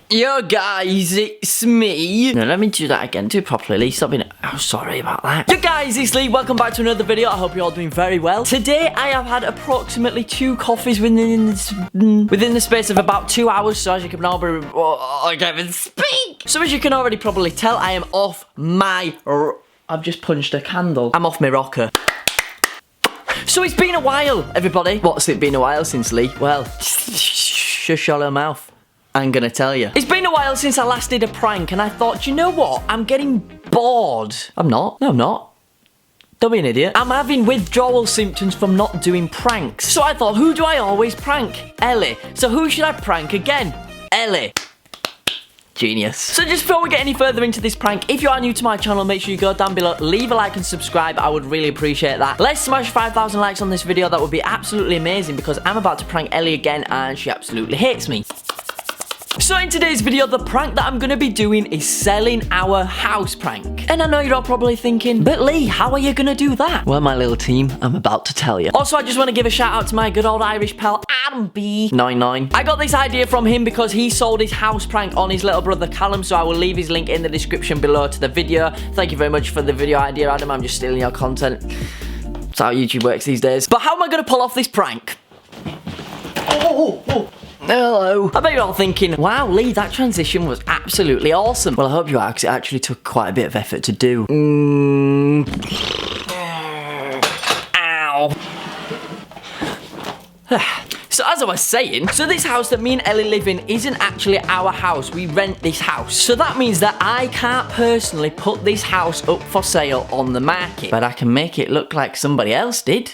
Yo guys, it's me. No, let me do that again. Do it properly, Lee. Stop being... Oh, sorry about that. Yo guys, it's Lee. Welcome back to another video. I hope you're all doing very well. Today, I have had approximately 2 coffees within the space of about 2 hours. So as you can already... I can't even speak. So as you can already probably tell, I am off my... I've just punched a candle. I'm off my rocker. So it's been a while, everybody. What's it been a while since, Lee? Well, shush your little mouth. I'm gonna tell you. It's been a while since I last did a prank, and I thought, you know what? I'm getting bored. I'm not. No, I'm not. Don't be an idiot. I'm having withdrawal symptoms from not doing pranks. So I thought, who do I always prank? Ellie. So who should I prank again? Ellie. Genius. So just before we get any further into this prank, if you are new to my channel, make sure you go down below, leave a like and subscribe. I would really appreciate that. Let's smash 5,000 likes on this video. That would be absolutely amazing because I'm about to prank Ellie again and she absolutely hates me. So in today's video, the prank that I'm going to be doing is selling our house prank. And I know you're all probably thinking, but Lee, how are you going to do that? Well, my little team, I'm about to tell you. Also, I just want to give a shout out to my good old Irish pal, Adam B99. I got this idea from him because he sold his house prank on his little brother Callum, so I will leave his link in the description below to the video. Thank you very much for the video idea, Adam. I'm just stealing your content. That's how YouTube works these days. But how am I going to pull off this prank? Oh. Hello. I bet you're all thinking, wow, Lee, that transition was absolutely awesome. Well, I hope you are, because it actually took quite a bit of effort to do. Ow. So as I was saying, so this house that me and Ellie live in isn't actually our house. We rent this house. So that means that I can't personally put this house up for sale on the market. But I can make it look like somebody else did.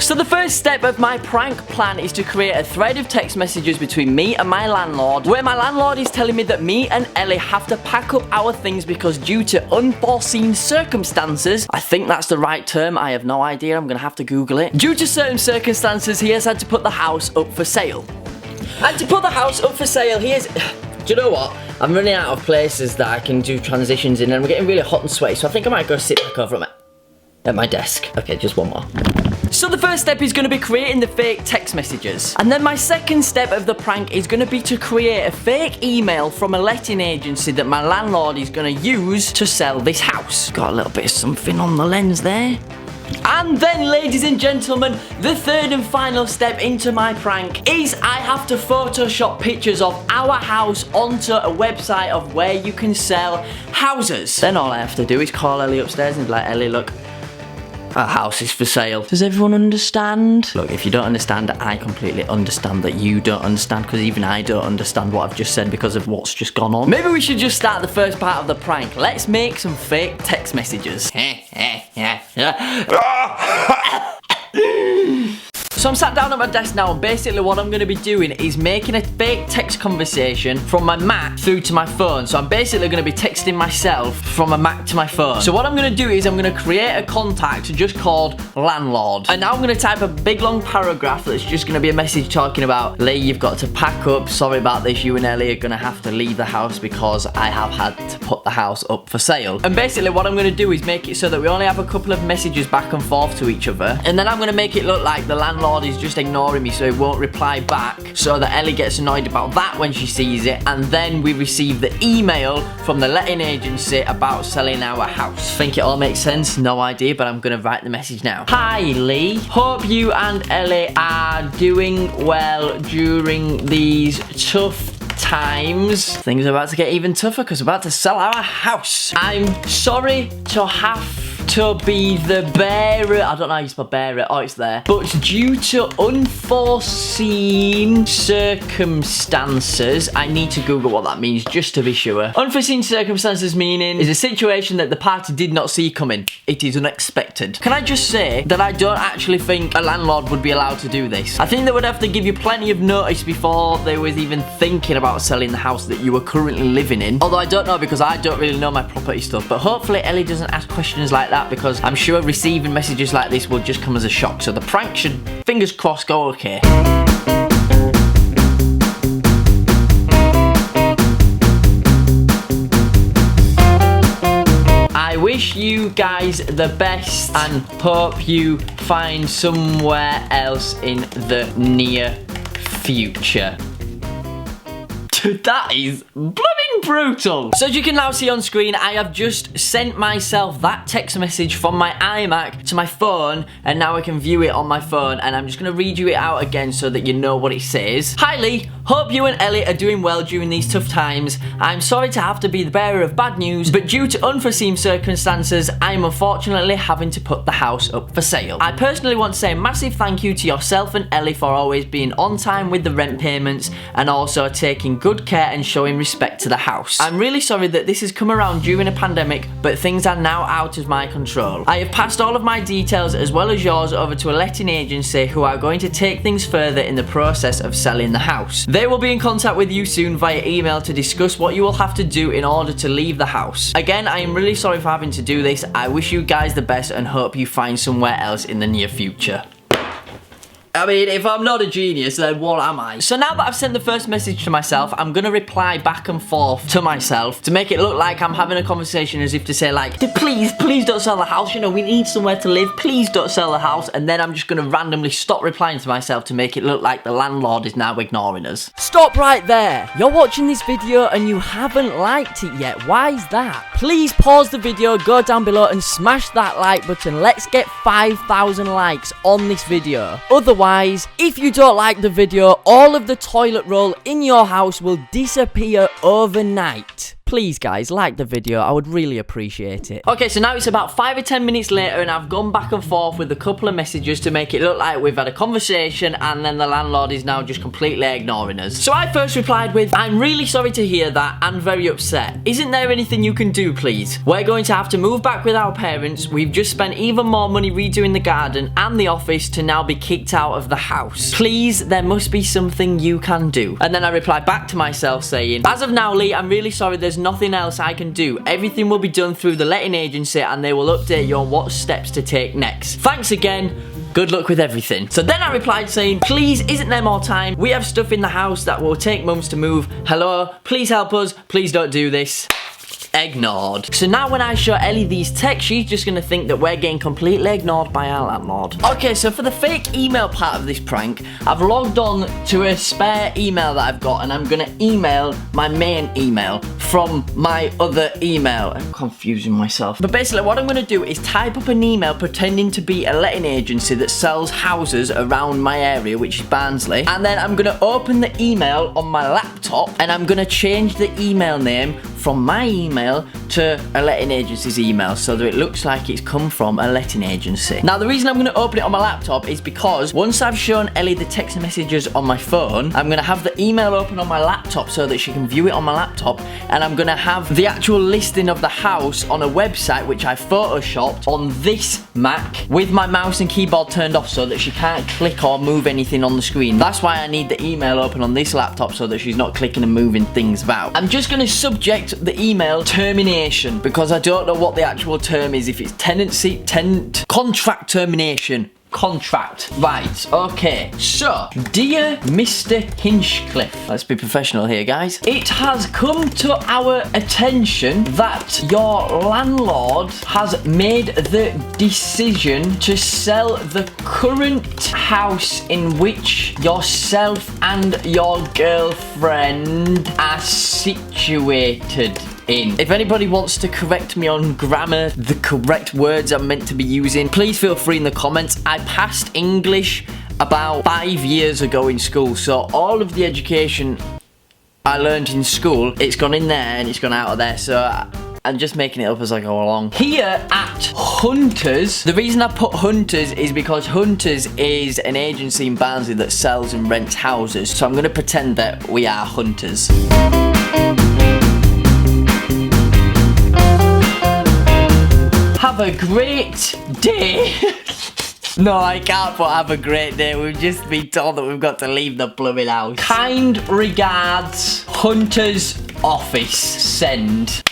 So the first step of my prank plan is to create a thread of text messages between me and my landlord, where my landlord is telling me that me and Ellie have to pack up our things because due to unforeseen circumstances, I think that's the right term, I have no idea, I'm gonna have to Google it. Due to certain circumstances, he has had to put the house up for sale. And to put the house up for sale, he is... Do you know what? I'm running out of places that I can do transitions in and I'm getting really hot and sweaty, so I think I might go sit back over at my desk. Okay, just one more. So the first step is going to be creating the fake text messages. And then my second step of the prank is going to be to create a fake email from a letting agency that my landlord is going to use to sell this house. Got a little bit of something on the lens there. And then, ladies and gentlemen, the third and final step into my prank is I have to Photoshop pictures of our house onto a website of where you can sell houses. Then all I have to do is call Ellie upstairs and be like, Ellie, look, our house is for sale. Does everyone understand? Look, if you don't understand, I completely understand that you don't understand, because even I don't understand what I've just said because of what's just gone on. Maybe we should just start the first part of the prank. Let's make some fake text messages. So I'm sat down at my desk now and basically what I'm going to be doing is making a fake text conversation from my Mac through to my phone. So I'm basically going to be texting myself from a Mac to my phone. So what I'm going to do is I'm going to create a contact just called landlord. And now I'm going to type a big long paragraph that's just going to be a message talking about, Lee, you've got to pack up. Sorry about this. You and Ellie are going to have to leave the house because I have had to put the house up for sale. And basically what I'm going to do is make it so that we only have a couple of messages back and forth to each other. And then I'm going to make it look like the landlord is just ignoring me so he won't reply back, so that Ellie gets annoyed about that when she sees it, and then we receive the email from the letting agency about selling our house. Think it all makes sense? No idea, but I'm gonna write the message now. Hi Lee, hope you and Ellie are doing well during these tough times. Things are about to get even tougher because we're about to sell our house. I'm sorry to have to be the bearer. I don't know how you spell bearer. Oh, it's there. But due to unforeseen circumstances, I need to Google what that means just to be sure. Unforeseen circumstances meaning is a situation that the party did not see coming. It is unexpected. Can I just say that I don't actually think a landlord would be allowed to do this. I think they would have to give you plenty of notice before they was even thinking about selling the house that you were currently living in. Although I don't know because I don't really know my property stuff. But hopefully Ellie doesn't ask questions like that, because I'm sure receiving messages like this will just come as a shock. So the prank should, fingers crossed, go okay. I wish you guys the best and hope you find somewhere else in the near future. That is blooming brutal. So as you can now see on screen, I have just sent myself that text message from my iMac to my phone, and now I can view it on my phone, and I'm just going to read you it out again so that you know what it says. Hi Lee, hope you and Ellie are doing well during these tough times. I'm sorry to have to be the bearer of bad news, but due to unforeseen circumstances, I'm unfortunately having to put the house up for sale. I personally want to say a massive thank you to yourself and Ellie for always being on time with the rent payments and also taking good care and showing respect to the house. I'm really sorry that this has come around during a pandemic, but things are now out of my control. I have passed all of my details as well as yours over to a letting agency who are going to take things further in the process of selling the house. They will be in contact with you soon via email to discuss what you will have to do in order to leave the house. Again, I am really sorry for having to do this. I wish you guys the best and hope you find somewhere else in the near future. I mean, if I'm not a genius, then what am I? So now that I've sent the first message to myself, I'm gonna reply back and forth to myself to make it look like I'm having a conversation, as if to say like, please don't sell the house, you know, we need somewhere to live, please don't sell the house. And then I'm just gonna randomly stop replying to myself to make it look like the landlord is now ignoring us. Stop right there. You're watching this video and you haven't liked it yet. Why is that? Please pause the video, go down below and smash that like button. Let's get 5,000 likes on this video. Otherwise, if you don't like the video, all of the toilet roll in your house will disappear overnight. Please guys, like the video, I would really appreciate it. Okay, so now it's about 5 or 10 minutes later and I've gone back and forth with a couple of messages to make it look like we've had a conversation, and then the landlord is now just completely ignoring us. So I first replied with, I'm really sorry to hear that and very upset. Isn't there anything you can do, please? We're going to have to move back with our parents. We've just spent even more money redoing the garden and the office to now be kicked out of the house. Please, there must be something you can do. And then I replied back to myself saying, as of now, Lee, I'm really sorry there's nothing else I can do. Everything will be done through the letting agency and they will update you on what steps to take next. Thanks again. Good luck with everything. So then I replied saying, please, isn't there more time? We have stuff in the house that will take months to move. Hello, please help us. Please don't do this. Ignored. So now when I show Ellie these texts, she's just gonna think that we're getting completely ignored by our landlord. Okay, so for the fake email part of this prank, I've logged on to a spare email that I've got and I'm gonna email my main email from my other email. I'm confusing myself. But basically what I'm gonna do is type up an email pretending to be a letting agency that sells houses around my area, which is Barnsley. And then I'm gonna open the email on my laptop and I'm gonna change the email name from my email to a letting agency's email so that it looks like it's come from a letting agency. Now the reason I'm going to open it on my laptop is because once I've shown Ellie the text messages on my phone, I'm going to have the email open on my laptop so that she can view it on my laptop, and I'm going to have the actual listing of the house on a website which I photoshopped on this Mac with my mouse and keyboard turned off so that she can't click or move anything on the screen. That's why I need the email open on this laptop so that she's not clicking and moving things about. I'm just going to subject the email termination because I don't know what the actual term is, if it's contract termination. Contract. Right, okay. So, dear Mr. Hinchcliffe, let's be professional here, guys. It has come to our attention that your landlord has made the decision to sell the current house in which yourself and your girlfriend are situated in. If anybody wants to correct me on grammar, the correct words I'm meant to be using, please feel free in the comments. I passed English about 5 years ago in school, so all of the education I learned in school, it's gone in there and it's gone out of there, so I'm just making it up as I go along. Here at Hunters, the reason I put Hunters is because Hunters is an agency in Barnsley that sells and rents houses, so I'm going to pretend that we are Hunters. Have a great day. No, I can't put have a great day. We've just been told that we've got to leave the blooming house. Kind regards, Hunter's office. Send.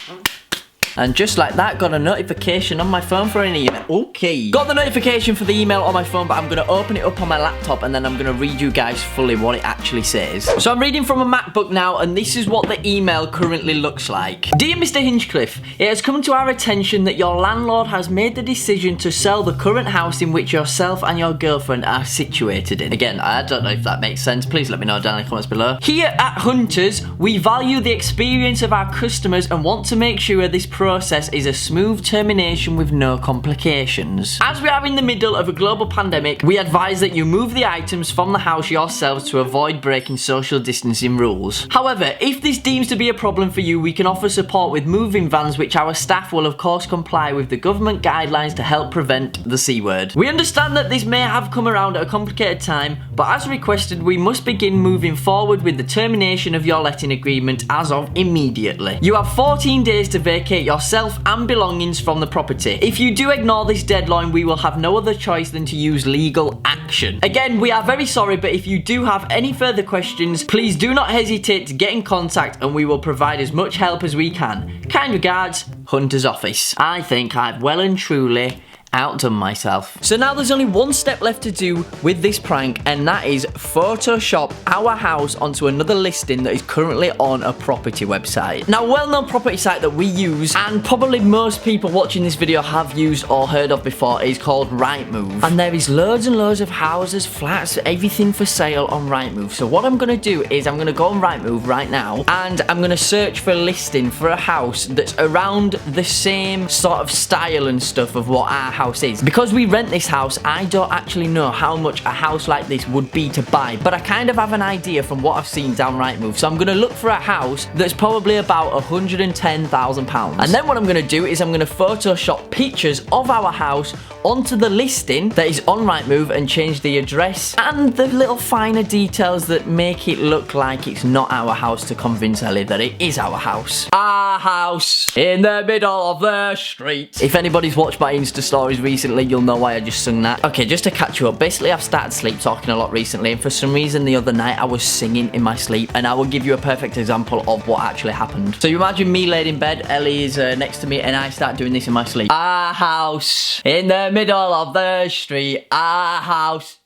And just like that, got a notification on my phone for an email. Okay. Got the notification for the email on my phone, but I'm going to open it up on my laptop and then I'm going to read you guys fully what it actually says. So I'm reading from a MacBook now, and this is what the email currently looks like. Dear Mr. Hinchcliffe, it has come to our attention that your landlord has made the decision to sell the current house in which yourself and your girlfriend are situated in. Again, I don't know if that makes sense. Please let me know down in the comments below. Here at Hunters, we value the experience of our customers and want to make sure this process is a smooth termination with no complications. As we are in the middle of a global pandemic, we advise that you move the items from the house yourselves to avoid breaking social distancing rules. However, if this deems to be a problem for you, we can offer support with moving vans, which our staff will of course comply with the government guidelines to help prevent the C word. We understand that this may have come around at a complicated time, but as requested, we must begin moving forward with the termination of your letting agreement as of immediately. You have 14 days to vacate yourself and belongings from the property. If you do ignore this deadline, we will have no other choice than to use legal action. Again, we are very sorry, but if you do have any further questions, please do not hesitate to get in contact and we will provide as much help as we can. Kind regards, Hunter's Office. I think I've well and truly outdone myself. So now there's only one step left to do with this prank, and that is Photoshop our house onto another listing that is currently on a property website. Now, a well-known property site that we use, and probably most people watching this video have used or heard of before, is called Rightmove. And there is loads and loads of houses, flats, everything for sale on Rightmove. So what I'm going to do is I'm going to go on Rightmove right now, and I'm going to search for a listing for a house that's around the same sort of style and stuff of what our house is. Because we rent this house, I don't actually know how much a house like this would be to buy, but I kind of have an idea from what I've seen down Rightmove. So I'm going to look for a house that's probably about £110,000. And then what I'm going to do is I'm going to Photoshop pictures of our house onto the listing that is on Rightmove and change the address and the little finer details that make it look like it's not our house to convince Ellie that it is our house. Our house in the middle of the street. If anybody's watched my Insta stories recently, you'll know why I just sung that. Okay, just to catch you up, basically I've started sleep talking a lot recently, and for some reason the other night I was singing in my sleep, and I will give you a perfect example of what actually happened. So you imagine me laid in bed, Ellie is next to me, and I start doing this in my sleep. Our house in the middle of the street, our house.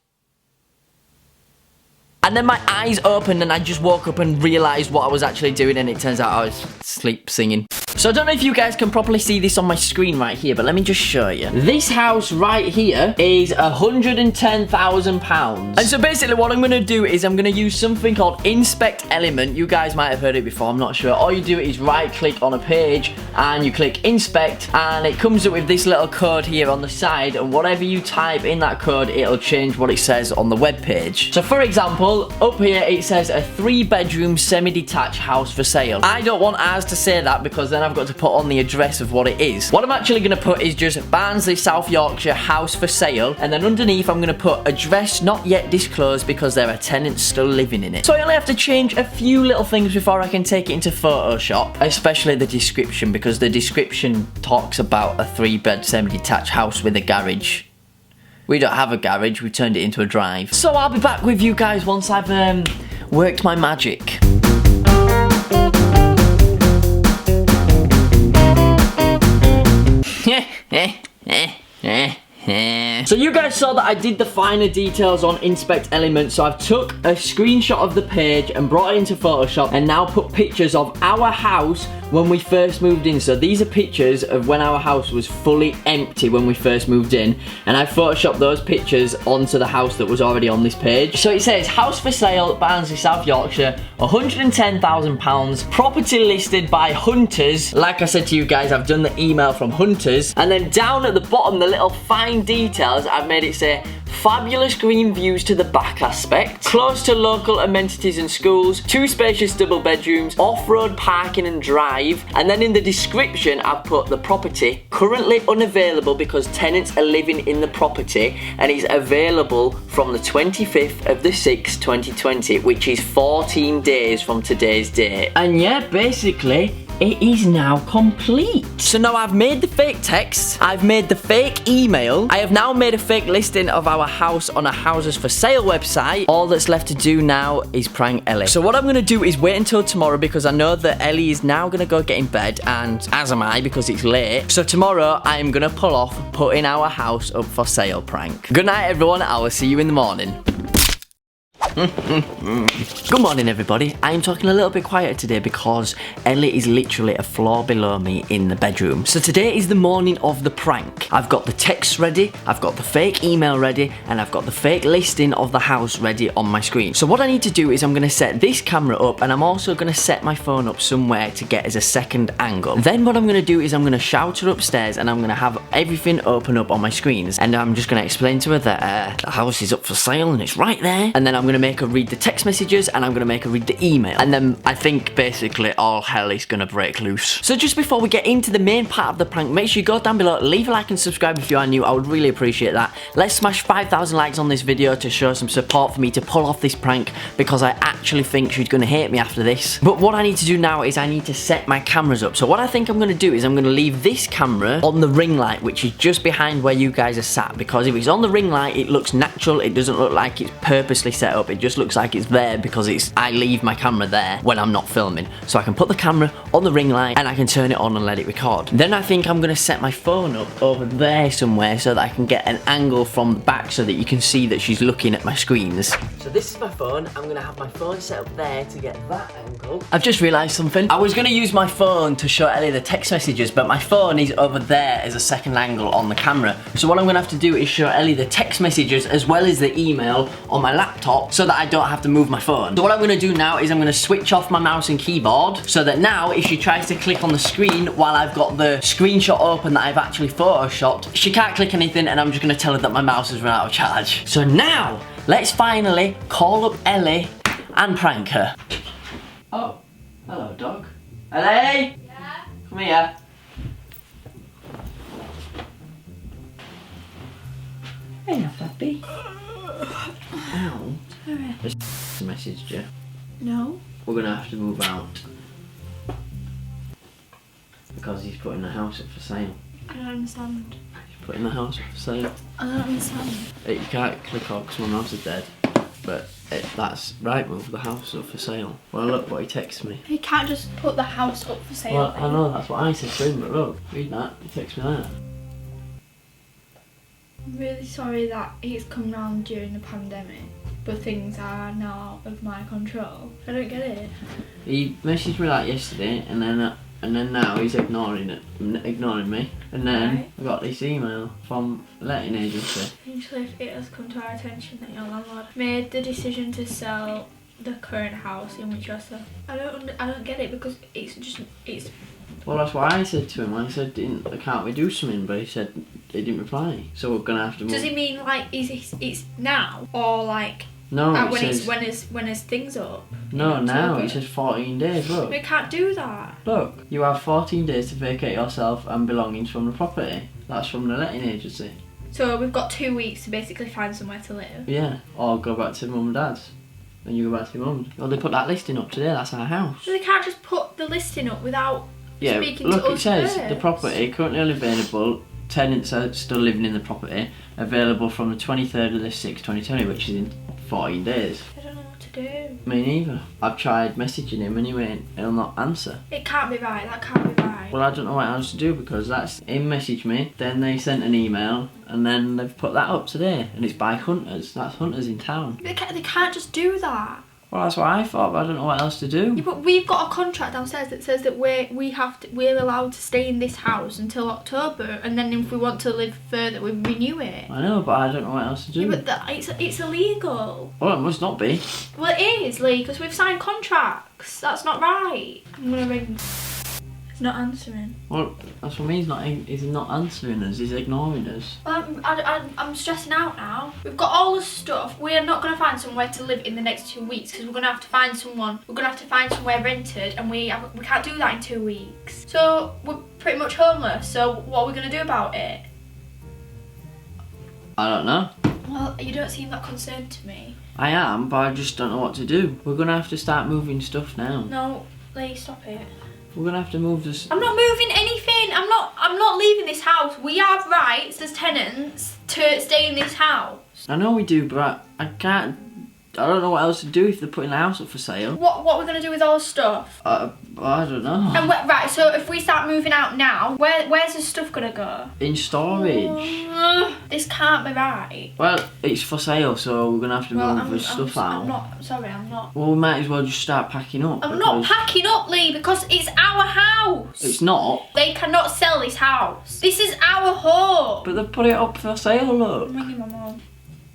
And then my eyes opened and I just woke up and realised what I was actually doing, and it turns out I was sleep singing. So I don't know if you guys can properly see this on my screen right here, but let me just show you. This house right here is £110,000. And so basically what I'm going to do is I'm going to use something called Inspect Element. You guys might have heard it before, I'm not sure. All you do is right click on a page and you click Inspect, and it comes up with this little code here on the side, and whatever you type in that code, it'll change what it says on the web page. So for example, up here it says a 3-bedroom semi-detached house for sale. I don't want ours to say that because then I've got to put on the address of what it is. What I'm actually going to put is just Barnsley, South Yorkshire, house for sale, and then underneath I'm going to put address not yet disclosed because there are tenants still living in it. So I only have to change a few little things before I can take it into Photoshop, especially the description, because the description talks about a 3-bed semi-detached house with a garage. We don't have a garage, we turned it into a drive. So I'll be back with you guys once I've worked my magic. So you guys saw that I did the finer details on Inspect Element, so I've took a screenshot of the page and brought it into Photoshop and now put pictures of our house when we first moved in. So these are pictures of when our house was fully empty when we first moved in, and I photoshopped those pictures onto the house that was already on this page. So it says house for sale, Barnsley, South Yorkshire, £110,000, property listed by Hunters. Like I said to you guys, I've done the email from Hunters, and then down at the bottom, the little fine details, I've made it say fabulous green views to the back aspect, close to local amenities and schools, 2 spacious double bedrooms, off-road parking and drive, and then in the description I've put the property currently unavailable because tenants are living in the property, and is available from the 25th of the 6th 2020, which is 14 days from today's date. And yeah, basically it is now complete. So now I've made the fake text, I've made the fake email, I have now made a fake listing of our house on a houses for sale website. All that's left to do now is prank Ellie. So what I'm gonna do is wait until tomorrow because I know that Ellie is now gonna go get in bed, and as am I because it's late. So tomorrow I am gonna pull off putting our house up for sale prank. Good night everyone, I will see you in the morning. Good morning everybody. I am talking a little bit quieter today because Ellie is literally a floor below me in the bedroom. So today is the morning of the prank. I've got the text ready, I've got the fake email ready, and I've got the fake listing of the house ready on my screen. So what I need to do is I'm going to set this camera up, and I'm also going to set my phone up somewhere to get as a second angle. Then what I'm going to do is I'm going to shout her upstairs, and I'm going to have everything open up on my screens, and I'm just going to explain to her that the house is up for sale and it's right there. And then I'm going to make her read the text messages, and I'm gonna make her read the email, and then I think basically all hell is gonna break loose. So just before we get into the main part of the prank, make sure you go down below, leave a like and subscribe if you are new. I would really appreciate that. Let's smash 5,000 likes on this video to show some support for me to pull off this prank, because I actually think she's gonna hate me after this. But what I need to do now is I need to set my cameras up. So what I think I'm gonna do is I'm gonna leave this camera on the ring light, which is just behind where you guys are sat, because if it's on the ring light it looks natural, it doesn't look like it's purposely set up, it just looks like it's there because I leave my camera there when I'm not filming. So I can put the camera on the ring light and I can turn it on and let it record. Then I think I'm gonna set my phone up over there somewhere so that I can get an angle from the back so that you can see that she's looking at my screens. So this is my phone. I'm gonna have my phone set up there to get that angle. I've just realised something. I was gonna use my phone to show Ellie the text messages, but my phone is over there as a second angle on the camera. So what I'm gonna have to do is show Ellie the text messages as well as the email on my laptop so that I don't have to move my phone. So what I'm going to do now is I'm going to switch off my mouse and keyboard so that now if she tries to click on the screen while I've got the screenshot open that I've actually photoshopped, she can't click anything, and I'm just going to tell her that my mouse has run out of charge. So now let's finally call up Ellie and prank her. Oh, hello dog. Ellie? Yeah? Come here. Hey, puppy. Ow. Alright. Just messaged you. No. We're gonna have to move out. Because he's putting the house up for sale. I don't understand. He's putting the house up for sale. I don't understand. You can't click on because my mouse is dead. But that's right, move the house up for sale. Well, look what he texted me. He can't just put the house up for sale. Well, I know, that's what I said to him, but look, read that. He texted me that. I'm really sorry that he's come round during the pandemic, but things are now of my control. I don't get it. He messaged me that yesterday, and then now he's ignoring me, and then right. I got this email from a letting agency. Hinchcliffe, it has come to our attention that your landlord made the decision to sell the current house in which you're still. I don't get it, because it's. Well, that's what I said to him. I said, can't we do something? But he said he didn't reply. So we're gonna have to move. Does he mean like it's now, or like? No, when his things up? No, now it says 14 days. Look. We can't do that. Look, you have 14 days to vacate yourself and belongings from the property. That's from the letting agency. So we've got 2 weeks to basically find somewhere to live. Yeah, or go back to mum and dad's. Then you go back to your mum's. Well, they put that listing up today. That's our house. So they can't just put the listing up without speaking to us. Look, it says first. the property currently unavailable. Tenants are still living in the property. Available from the 23rd of the 6th, 2020, which is in 14 days. I don't know what to do. Me neither. I've tried messaging him anyway, he'll not answer. It can't be right, that can't be right. Well, I don't know what else to do, because that's him messaged me, then they sent an email, and then they've put that up today, and it's by Hunters. That's Hunters in town. They can't just do that. Well, that's what I thought, but I don't know what else to do. Yeah, but we've got a contract downstairs that says that we're allowed to stay in this house until October, and then if we want to live further, we renew it. I know, but I don't know what else to do. Yeah, but it's illegal. Well, it must not be. Well, it is, Lee, because we've signed contracts. That's not right. I'm gonna ring. He's not answering. Well, that's what I mean. He's not answering us. He's ignoring us. Well, I'm stressing out now. We've got all the stuff. We are not going to find somewhere to live in the next 2 weeks, because we're going to have to find someone. We're going to have to find somewhere rented, and we can't do that in 2 weeks. So we're pretty much homeless. So what are we going to do about it? I don't know. Well, you don't seem that concerned to me. I am, but I just don't know what to do. We're going to have to start moving stuff now. No, Lee, stop it. We're gonna have to move this. I'm not moving anything. I'm not leaving this house. We have rights as tenants to stay in this house. I know we do, but I can't. I don't know what else to do if they're putting the house up for sale. What we're gonna do with all the stuff? I don't know. And right, so if we start moving out now, where's the stuff gonna go? In storage. This can't be right. Well, it's for sale, so we're gonna have to move the stuff out. I'm not. Well, we might as well just start packing up. I'm not packing up, Lee, because it's our house. It's not. They cannot sell this house. This is our home. But they put it up for sale, look. I'm ringing my mum.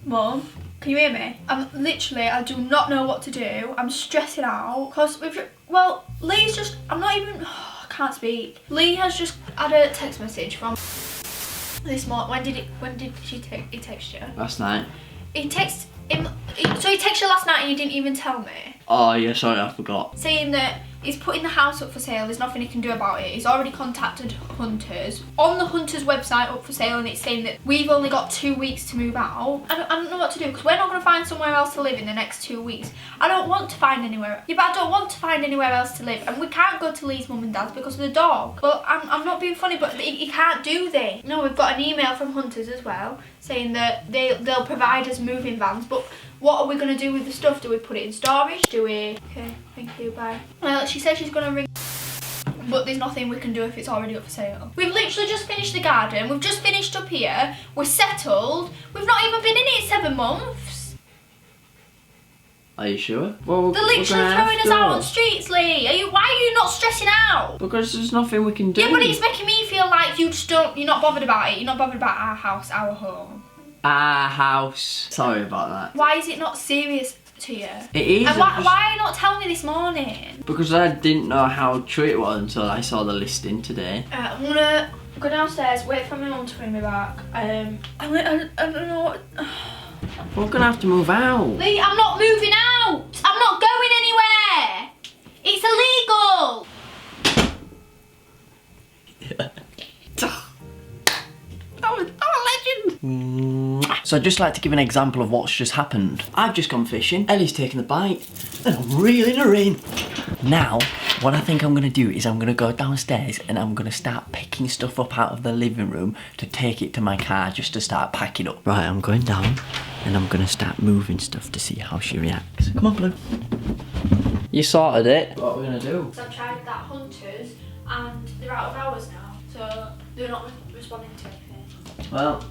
Mum, can you hear me? I do not know what to do. I'm stressing out because Lee's just, I can't speak. Lee has just had a text message from this morning. When did he text you? Last night. He texted you last night and you didn't even tell me. Oh yeah, sorry, I forgot. Saying that he's putting the house up for sale, there's nothing he can do about it. He's already contacted Hunters. On the Hunters website up for sale, and it's saying that we've only got 2 weeks to move out. I don't know what to do because we're not going to find somewhere else to live in the next 2 weeks. I don't want to find anywhere. Yeah, but I don't want to find anywhere else to live. And we can't go to Lee's mum and dad's because of the dog. Well, I'm not being funny, but he can't do this. No, we've got an email from Hunters as well saying that they'll provide us moving vans, but what are we going to do with the stuff? Do we put it in storage? Do we... Okay, thank you, bye. Well, she said she's going to ring, but there's nothing we can do if it's already up for sale. We've literally just finished the garden. We've just finished up here. We're settled. We've not even been in it 7 months. Are you sure? Well, they're literally throwing us out on streets, Lee. Why are you not stressing out? Because there's nothing we can do. Yeah, but it's making me feel like you're not bothered about it. You're not bothered about our house, our home. Our house. Sorry about that. Why is it not serious to you? It is. And why are you not telling me this morning? Because I didn't know how true it was until I saw the listing today. I'm gonna go downstairs, wait for my mum to ring me back. I don't know what... We're gonna have to move out. Lee, I'm not moving out! I'm not going anywhere! It's illegal! So I'd just like to give an example of what's just happened. I've just gone fishing, Ellie's taken the bite, and I'm reeling her in. Now, what I think I'm gonna do is I'm gonna go downstairs and I'm gonna start picking stuff up out of the living room to take it to my car just to start packing up. Right, I'm going down and I'm gonna start moving stuff to see how she reacts. Come on, Blue. You sorted it. What are we gonna do? So I've tried that Hunters and they're out of hours now, so they're not responding to anything. Well,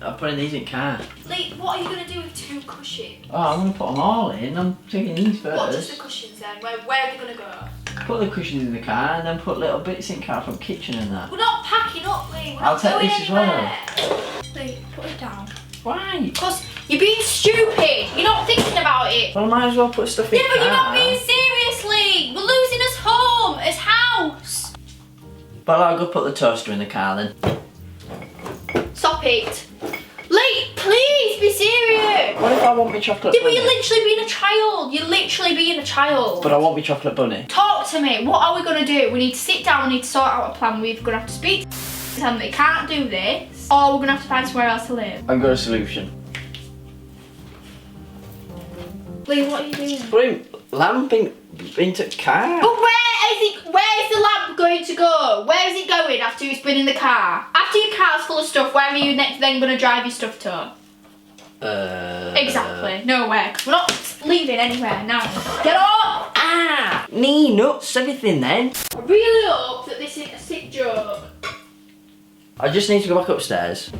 I'm putting these in car. Lee, what are you going to do with 2 cushions? Oh, I'm going to put them all in. I'm taking these first. What, just the cushions then? Where are they going to go? Put the cushions in the car and then put little bits in car from kitchen and that. We're not packing up, Lee. We're I'll not take going this anywhere. as well. Lee, put it down. Why? Because you're being stupid. You're not thinking about it. Well, I might as well put stuff in Yeah, car. but you're not being serious, Lee. We're losing us home, as house. Well, I'll go put the toaster in the car then. Stop it. Lee, please be serious. What if I want my chocolate Yeah, but bunny? you're literally being a child. You're literally being a child. But I want my chocolate bunny. Talk to me. What are we going to do? We need to sit down. We need to sort out a plan. We're going to have to speak to them. They can't do this. Or we're going to have to find somewhere else to live. I've got a solution. Lee, what are you doing? Putting lamp into car. But where is the lamp going to go? Where is it going after it's been in the car? After your car's full of stuff, where are you then going to drive your stuff to? Exactly. Nowhere. 'Cause we're not leaving anywhere now. Get up! Ah! Knee nuts, everything then. I really hope that this isn't a sick joke. I just need to go back upstairs.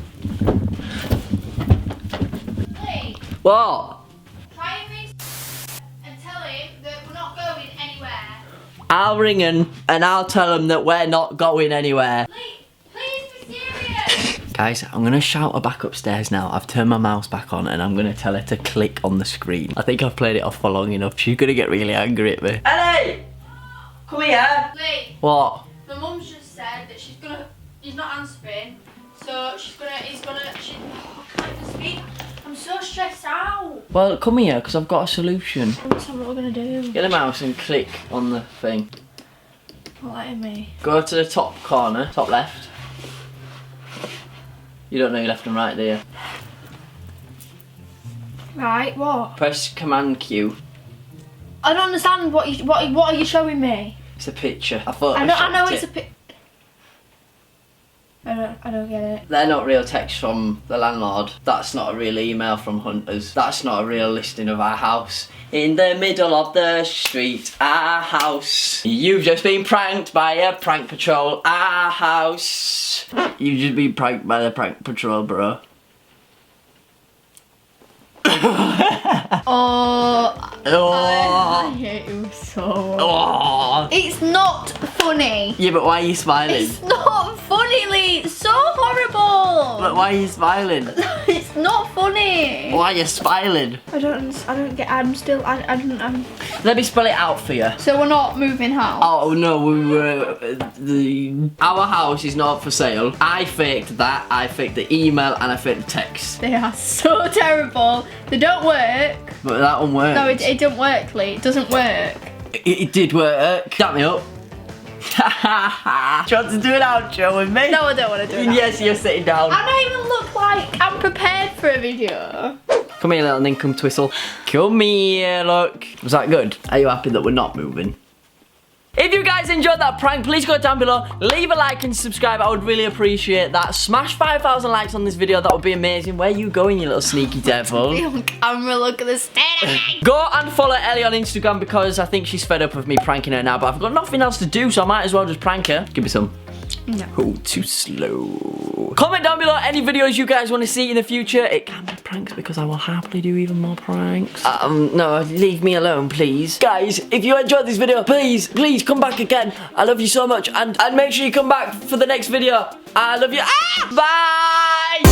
Lee, What? try and ring and tell him that we're not going anywhere. I'll ring him and I'll tell him that we're not going anywhere. Lee, please be serious. Guys, I'm going to shout her back upstairs now. I've turned my mouse back on and I'm going to tell her to click on the screen. I think I've played it off for long enough. She's going to get really angry at me. Ellie! Come here! Lee, What? my mum's just said that he's not answering, so I can't even speak. I'm so stressed out. Well, come here because I've got a solution. What's what we're going to do? Get the mouse and click on the thing. Not letting me. Go to the top corner, top left. You don't know your left and right, do you? Right, what? Press Command Q. I don't understand what are you showing me? It's a picture. I thought I know it's a pic. I don't get it. They're not real texts from the landlord. That's not a real email from Hunters. That's not a real listing of our house. In the middle of the street, our house. You've just been pranked by a prank patrol, our house. You've just been pranked by the prank patrol, bro. I hate you so. It's not funny. Yeah, but why are you smiling? It's not funny, Lee. It's so horrible. But why are you smiling? It's not funny. Why are you smiling? I don't get. I'm. Let me spell it out for you. So we're not moving house. Oh no, our house is not for sale. I faked that. I faked the email and I faked the text. They are so terrible. They don't work. But that one worked. No, it don't work, Lee. It doesn't work. It did work. Dap me up. Do you want to do an outro with me? No, I don't want to do it. Yes, you're sitting down. I don't even look like I'm prepared for a video. Come here, little ninkum twistle. Come here, look. Was that good? Are you happy that we're not moving? If you guys enjoyed that prank, please go down below, leave a like and subscribe. I would really appreciate that. Smash 5,000 likes on this video. That would be amazing. Where are you going, you little sneaky devil? Be on camera, look at the state. Go and follow Ellie on Instagram because I think she's fed up with me pranking her now, but I've got nothing else to do, so I might as well just prank her. Give me some. No. Oh, too slow. Comment down below any videos you guys want to see in the future. It can be pranks because I will happily do even more pranks. No, leave me alone, please. Guys, if you enjoyed this video, please come back again. I love you so much. And make sure you come back for the next video. I love you. Bye!